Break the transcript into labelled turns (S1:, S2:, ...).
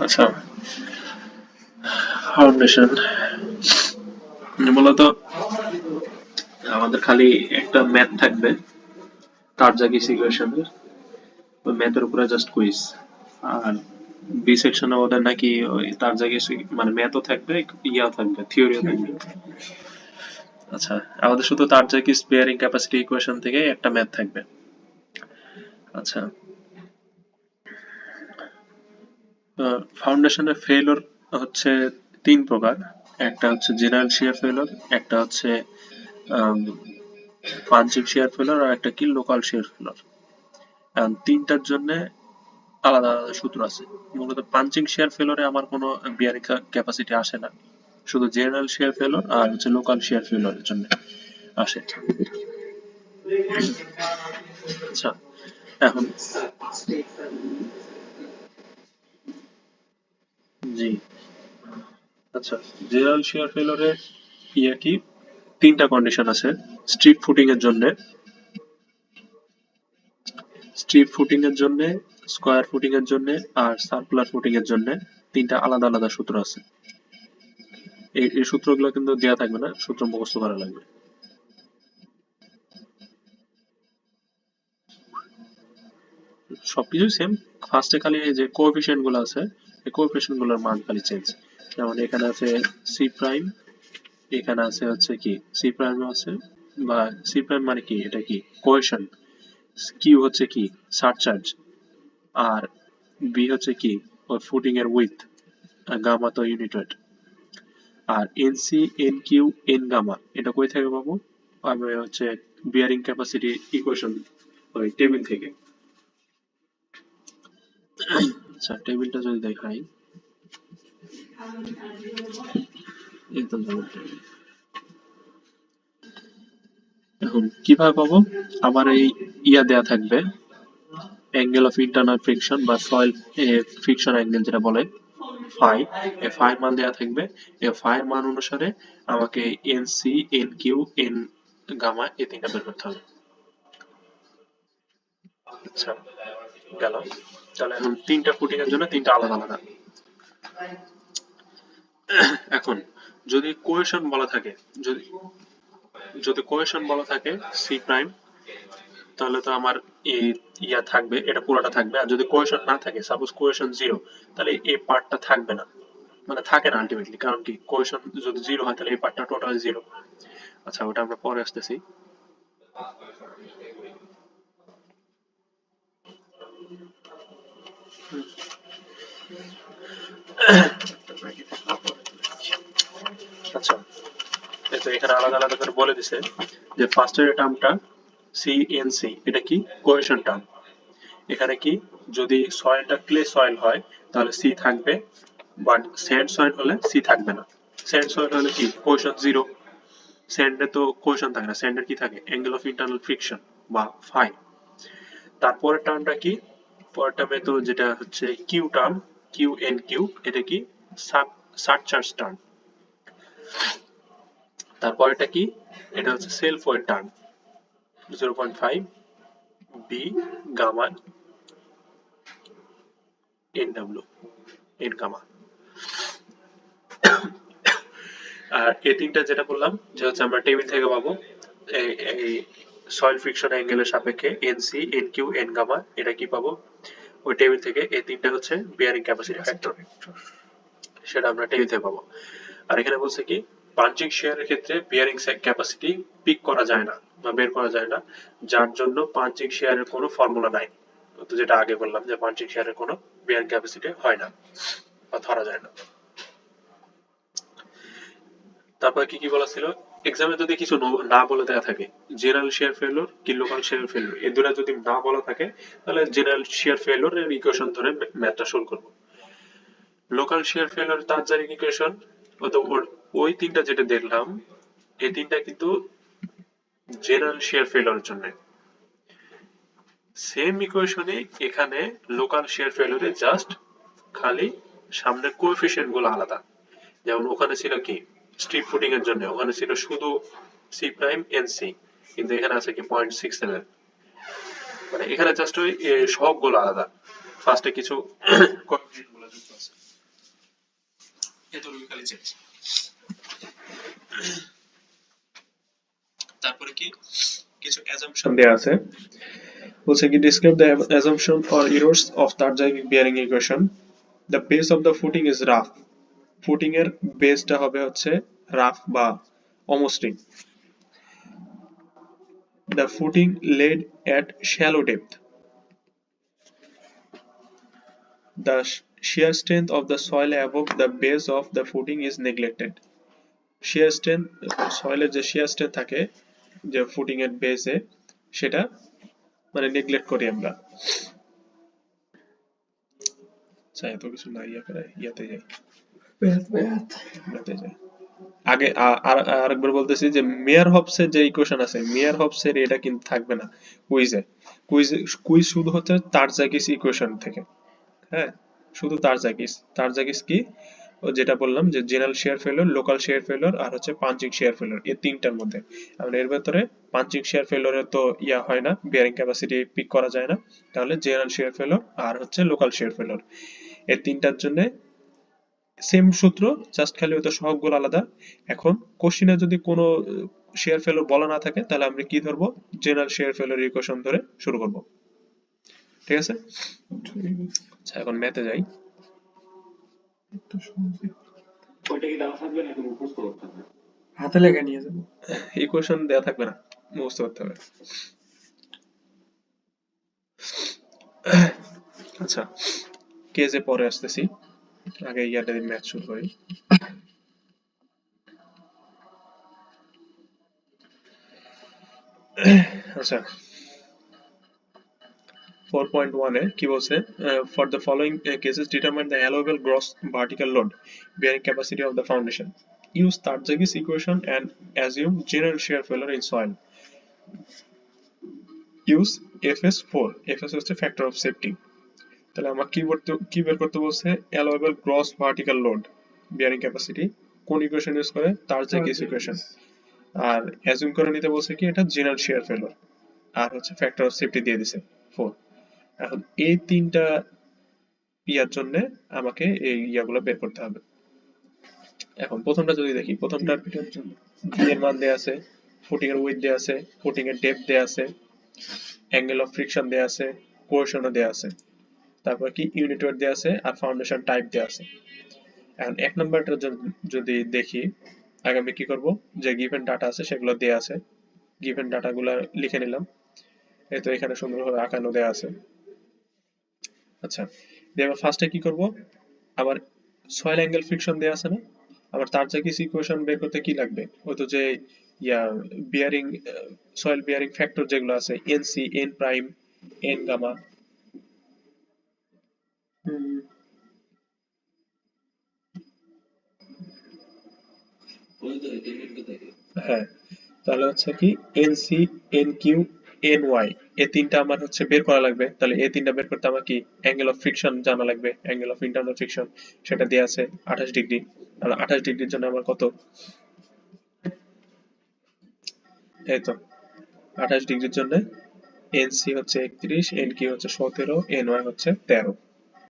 S1: আচ্ছা, ফাউন্ডেশন মূলত আমাদের খালি একটা ম্যাথ থাকবে, কার্জাগিস ইকুয়েশনের। ওই ম্যাথের উপরে জাস্ট কুইজ। আর বি সেকশনে ওদের নাকি ওই কার্জাগিস মানে ম্যাথও থাকবে, ইয়াও থাকবে, থিওরিও থাকবে। আচ্ছা, আমাদের শুধু কার্জাগিস বেয়ারিং ক্যাপাসিটি ইকুয়েশন থেকে একটা ম্যাথ থাকবে। আচ্ছা, ফাউন্ডেশনের ফেইলর হচ্ছে তিন প্রকার। একটা হচ্ছে জেনারেল শিয়ার ফেইলর, একটা হচ্ছে পাঞ্চিং শিয়ার ফেইলর, আর একটা কি লোকাল শিয়ার ফেইলর। এখন তিনটার জন্য আলাদা আলাদা সূত্র আছে। মূলত পাঞ্চিং শিয়ার ফেলরে আমার কোনো বিয়ারিং ক্যাপাসিটি আসে না, শুধু জেনারেল শিয়ার ফেলর আর হচ্ছে লোকাল শিয়ার ফেলরের জন্য আসে। আচ্ছা, এখন জি, আচ্ছা, জেনারেল শিয়ার ফেলরের ইয়ে কি, তিনটা কন্ডিশন আছে। স্ট্রিপ ফুটিং এর জন্য, স্ট্রিপ ফুটিং এর জন্য, স্কয়ার ফুটিং এর জন্য, আর সার্কুলার ফুটিং এর জন্য তিনটা আলাদা আলাদা সূত্র আছে। এই সূত্রগুলো কিন্তু দেওয়া থাকবে না, সূত্র মুখস্থ করা লাগবে। সবকিছুই সেম, ফার্স্টে খালি এই যে কোএফিসিয়েন্ট গুলো আছে, এই কোএফিসিয়েন্ট গুলোর মান খালি চেঞ্জ। যেমন এখানে আছে সি প্রাইম, এখানে আছে হচ্ছে কি সি প্রাইম আছে, বা সি প্রাইম মানে কি, এটা কি কোহেশন, কিউ হচ্ছে কি সারচার্জ, আর বি হচ্ছে কি ওই ফুটিং এর উইথ, গামা তো ইউনিট ওয়েট। আর N C, N Q, N gamma এটা কই থেকে পাবো? আমি হচ্ছে বিয়ারিং ক্যাপাসিটি ইকুয়েশন, ওই টেবিল থেকে। আচ্ছা, টেবিলটা যদি দেখাই, এই তো ধরো টেবিল। এখন কিভাবে পাবো? আমার এই ইয়া দেয়া থাকবে, অ্যাঙ্গেল অফ ইন্টারনাল ফ্রিকশন বা সয়েল ফ্রিকশন অ্যাঙ্গেল যেটা বলে ফাই, এই ফাই মান দেয়া থাকবে। এই ফাই মান অনুসারে আমাকে N C, N Q, N gamma এই তিনটা বের করতে হবে। আচ্ছা, গেল। তাহলে এখন তিনটা ফুটিং এর জন্য তিনটা আলাদা আলাদা। এখন যদি কোহেশন বলা থাকে, যদি যদি কোহেশন বলা থাকে সি প্রাইম, তাহলে তো আমার এই ইয়া থাকবে, এটা পুরোটা থাকবে। আর যদি কোহেশন না থাকে, সাপোজ কোহেশন জিরো, তাহলে এই পার্টটা থাকবে না, মানে থাকে না আলটিমেটলি। কারণ কি, কোহেশন যদি জিরো হয় তাহলে এই পার্টটা টোটাল জিরো। আচ্ছা, ওটা আমরা পরে আসতেছি। আচ্ছা, এই তো এখানে আলাদা আলাদা করে বলে দিছে যে ফার্স্টের টার্মটা সি এন সি, এটা কি কোহেশন টার্ম। এখানে কি, যদি সয়েলটা ক্লে সয়েল হয় তাহলে সি থাকবে, বাট স্যান্ড সয়েল হলে সি থাকবে না। স্যান্ড সয়েল হলে কি কোহেশন জিরো, স্যান্ডে তো কোহেশন থাকে না, স্যান্ডের কি থাকে অ্যাঙ্গেল অফ ইন্টারনাল ফ্রিকশন বা ফাই। তারপরের টার্মটা কি, পরের টার্মে তো যেটা হচ্ছে Q term, Q N Q, এটা কি সারচার্জ টার্ম। তারপরেটা কি, এটা হচ্ছে self weight term, 0.5 B gamma N W, N gamma. আর এই তিনটা যেটা বললাম যে হচ্ছে আমরা টেবিল থেকে পাবো, এই সয়েল ফ্রিকশন অ্যাঙ্গেলের সাপেক্ষে N C, N Q, N gamma, এটা কি পাবো ওই টেবিল থেকে। এই তিনটা হচ্ছে বিয়ারিং ক্যাপাসিটি ফ্যাক্টর, সেটা আমরা টেবিল থেকে পাবো। আর এখানে বলছে কি, পাঞ্চিং শেয়ারের ক্ষেত্রে বিয়ারিং ক্যাপাসিটি পিক করা যায় না বা বের করা যায় না, যার জন্য পাঞ্চিং শেয়ারের কোনো ফর্মুলা নাই। তো যেটা আগে বললাম যে পাঞ্চিং শেয়ারের কোনো বিয়ারিং ক্যাপাসিটি হয় না বা ধরা যায় না। তারপর কি কি বলা ছিল, এক্সামে যদি কিছু না বলে দেওয়া থাকে, জেনারেল শেয়ার ফেলোর কি লোকাল শেয়ার ফেলোর, এই দুটো যদি না বলা থাকে, তাহলে জেনারেল শেয়ার ফেলোর এর ইকুয়েশন ধরে ম্যাথটা শুরু করবো। লোকাল শেয়ার ফেলোর তার জারি ইকুয়েশন, ওই তিনটা যেটা দেখলাম, এই তিনটা কিন্তু জেনারেল শেয়ার ফেলোরের জন্য। সেম ইকুয়েশনে এখানে লোকাল শেয়ার ফেলোরে জাস্ট খালি সামনের কোএফিসিয়েন্ট গুলো আলাদা। যেমন ওখানে ছিল কি স্ট্রিপ ফুটিং এর জন্য, ওখানে ছিল শুধু সি প্রাইম এন সি, কিন্তু এখানে আছে কি 0.67। মানে এখানে জাস্ট ওই সবগুলো আলাদা, ফার্স্টে কিছু কোএফিসিয়েন্ট গুলো যুক্ত আছে, এতটুকু খালি চেঞ্জ। তারপরে কি কিছু অ্যাজাম্পশন দেয়া আছে, বলছে কি describe the assumption or errors of Tarjagic bearing equation. The base of the footing is rough. Footing এর বেসটা হবে হচ্ছে রাফ বা অমসৃণ। The footing laid at shallow depth. The shear strength of the soil above the base of the footing is neglected. shear strength, সয়েলের যে shear strength থাকে যে footing এর বেসে, সেটা মানে নেগলেক্ট করি আমরা। আচ্ছা এত কিছু না, ইয়াতে যাই, ইয়াতে যাই। আগে আরেকবার বলতেছি যে মেয়ার হবসের যে ইকুয়েশন আছে, মেয়ার হবসের এটা কিন্তু থাকবে না কুইজে। কুইজ শুধু হচ্ছে তারজাগিস ইকুয়েশন থেকে, হ্যাঁ শুধু তারজাগিস কি ও যেটা বললাম যে general shear failure, local shear failure আর হচ্ছে পাঞ্চিং শেয়ার ফেলিওর, এই তিনটার মধ্যে। এখন এর ভেতরে পাঞ্চিং শেয়ার ফেলিওরে তো ইয়া হয় না, বিয়ারিং ক্যাপাসিটি পিক করা যায় না, তাহলে জেনারেল শেয়ার ফেলিওর আর হচ্ছে লোকাল শেয়ার ফেলিওর, এই তিনটার জন্য সেম সূত্র, জাস্ট খালি হয়তো সহগগুলো আলাদা। এখন কোশ্চিনে যদি কোনো শেয়ার ফেলিওর বলা না থাকে তাহলে আমরা কি ধরবো, জেনারেল শেয়ার ফেলিওর ইকুয়েশন ধরে শুরু করব, ঠিক আছে? আচ্ছা এখন ম্যাথে যাই।
S2: হাতে লেখা নিয়ে যাবো,
S1: ইকুয়েশন দেয়া থাকবে না, মুখস্থ করতে হবে। আচ্ছা কেজে পরে আসতেছি, আগে ইয়াটা দিয়ে ম্যাথ শুরু করি। আচ্ছা 4.1 এ কি বলছে, for the following cases determine the allowable gross vertical load bearing capacity of the foundation, use Tarjagi's equation and assume general shear failure in soil, use FS4, FS হচ্ছে ফ্যাক্টর অফ সেফটি। তাহলে আমার কি বের করতে বলছে, allowable gross vertical load bearing capacity, কোন equation use করে, Tarjagi's equation, আর assume করে নিতে বলছে কি এটা জেনারেল শেয়ার ফেলিওর, আর হচ্ছে ফ্যাক্টর অফ সেফটি দিয়ে দিছে 4। এখন এই তিনটা ইয়ার জন্য আমাকে এই ইয়াগুলো বের করতে হবে। এখন প্রথমটা যদি দেখি, প্রথমটার ভি এর মান দেয়া আছে, ফুটিং এর উইডথ দেয়া আছে, ফুটিং এর ডেপথ দেয়া আছে, অ্যাঙ্গেল অফ ফ্রিকশন দেয়া আছে, কোহেশনও দেয়া আছে, তারপর কি ইউনিট ওয়েট দেয়া আছে আর ফাউন্ডেশন টাইপ দেয়া আছে। এখন এক নাম্বারটা যদি দেখি, আগে আমি কি করব, যে গিভেন ডাটা আছে সেগুলো দেয়া আছে, গিভেন ডাটাগুলো লিখে নিলাম, এই তো এখানে সুন্দরভাবে আঁকানো দেয়া আছে। আচ্ছা দিয়ে আমরা ফার্স্টে কি করব, আবার সয়েল অ্যাঙ্গেল ফ্রিকশন দেয়া আছে না, আবার তারজাগিস ইকুয়েশন বের করতে কি লাগবে, ওই তো যে ইয়া বিয়ারিং সয়েল বিয়ারিং ফ্যাক্টর যেগুলো আছে, NC, N prime, N gamma, হ্যাঁ তাহলে হচ্ছে কি NC, N Q, N Y, এই তিনটা আমার হচ্ছে বের করা লাগবে। তাহলে এই তিনটা বের করতে আমার কি অ্যাঙ্গেল অফ ফ্রিকশন জানা লাগবে, অ্যাঙ্গেল অফ ইন্টারনাল ফ্রিকশন সেটা দেয়া আছে 28 ডিগ্রি। তাহলে 28 ডিগ্রির জন্য আমার কত, এই তো 28 ডিগ্রির জন্য এনসি হচ্ছে 31, এন কিউ হচ্ছে 17, এন ওয়াই হচ্ছে 13।